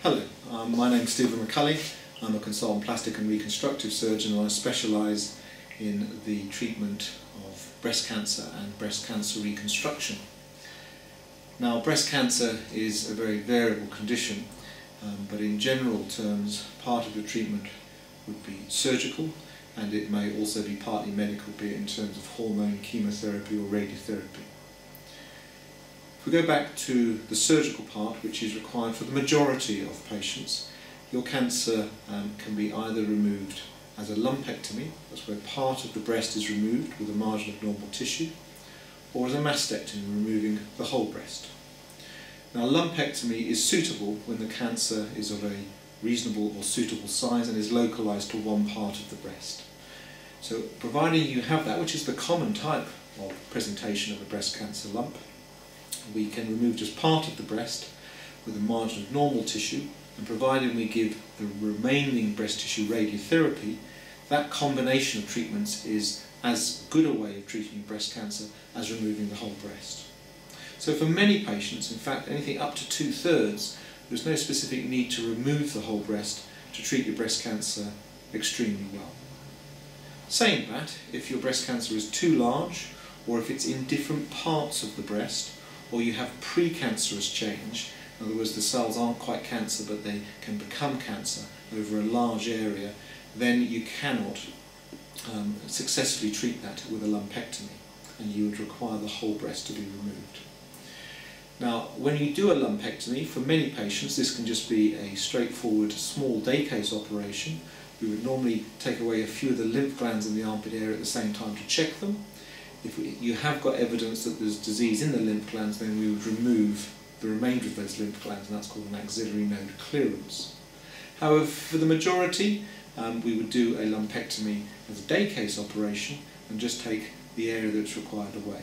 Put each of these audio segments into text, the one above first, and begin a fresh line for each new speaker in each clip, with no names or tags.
Hello, my name is Mcculley. I'm a consultant plastic and reconstructive surgeon, and I specialise in the treatment of breast cancer and breast cancer reconstruction. Now, breast cancer is a very variable condition, but in general terms, part of the treatment would be surgical, and it may also be partly medical, be it in terms of hormone, chemotherapy or radiotherapy. If we go back to the surgical part, which is required for the majority of patients, your cancer can be either removed as a lumpectomy, that's where part of the breast is removed with a margin of normal tissue, or as a mastectomy, removing the whole breast. Now, lumpectomy is suitable when the cancer is of a reasonable or suitable size and is localised to one part of the breast. So providing you have that, which is the common type of presentation of a breast cancer lump, we can remove just part of the breast with a margin of normal tissue, and provided we give the remaining breast tissue radiotherapy, that combination of treatments is as good a way of treating breast cancer as removing the whole breast. So for many patients, in fact anything up to 2/3, there's no specific need to remove the whole breast to treat your breast cancer extremely well. Saying that, if your breast cancer is too large, or if it's in different parts of the breast, or you have precancerous change, in other words the cells aren't quite cancer but they can become cancer over a large area, then you cannot successfully treat that with a lumpectomy, and you would require the whole breast to be removed. Now, when you do a lumpectomy, for many patients this can just be a straightforward small day case operation. We would normally take away a few of the lymph glands in the armpit area at the same time to check them. If you have got evidence that there's disease in the lymph glands, then we would remove the remainder of those lymph glands, and that's called an axillary node clearance. However, for the majority, we would do a lumpectomy as a day case operation and just take the area that's required away.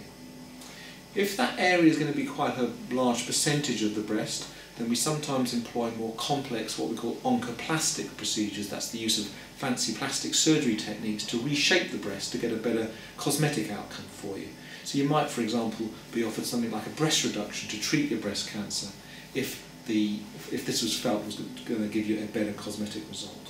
If that area is going to be quite a large percentage of the breast, then we sometimes employ more complex, what we call oncoplastic procedures. That's the use of fancy plastic surgery techniques to reshape the breast to get a better cosmetic outcome for you. So you might, for example, be offered something like a breast reduction to treat your breast cancer if this was felt was going to give you a better cosmetic result.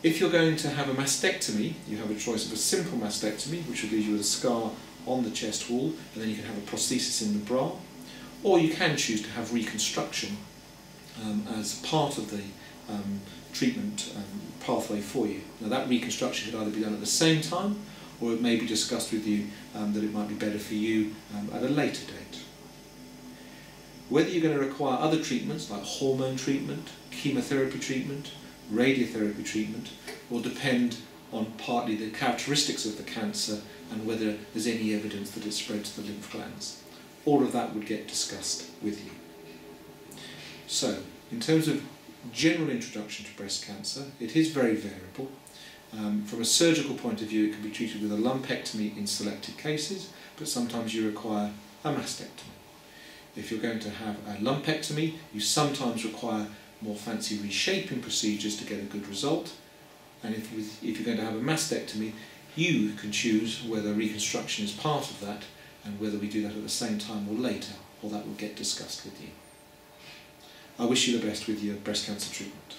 If you're going to have a mastectomy, you have a choice of a simple mastectomy, which will leave you with a scar on the chest wall, and then you can have a prosthesis in the bra. Or you can choose to have reconstruction as part of the treatment pathway for you. Now, that reconstruction could either be done at the same time, or it may be discussed with you that it might be better for you at a later date. Whether you're going to require other treatments like hormone treatment, chemotherapy treatment, radiotherapy treatment, will depend on partly the characteristics of the cancer and whether there's any evidence that it's spread to the lymph glands. All of that would get discussed with you. So, in terms of general introduction to breast cancer, it is very variable. From a surgical point of view, it can be treated with a lumpectomy in selected cases, but sometimes you require a mastectomy. If you're going to have a lumpectomy, you sometimes require more fancy reshaping procedures to get a good result. And if you're going to have a mastectomy, you can choose whether reconstruction is part of that, and whether we do that at the same time or later, or that will get discussed with you. I wish you the best with your breast cancer treatment.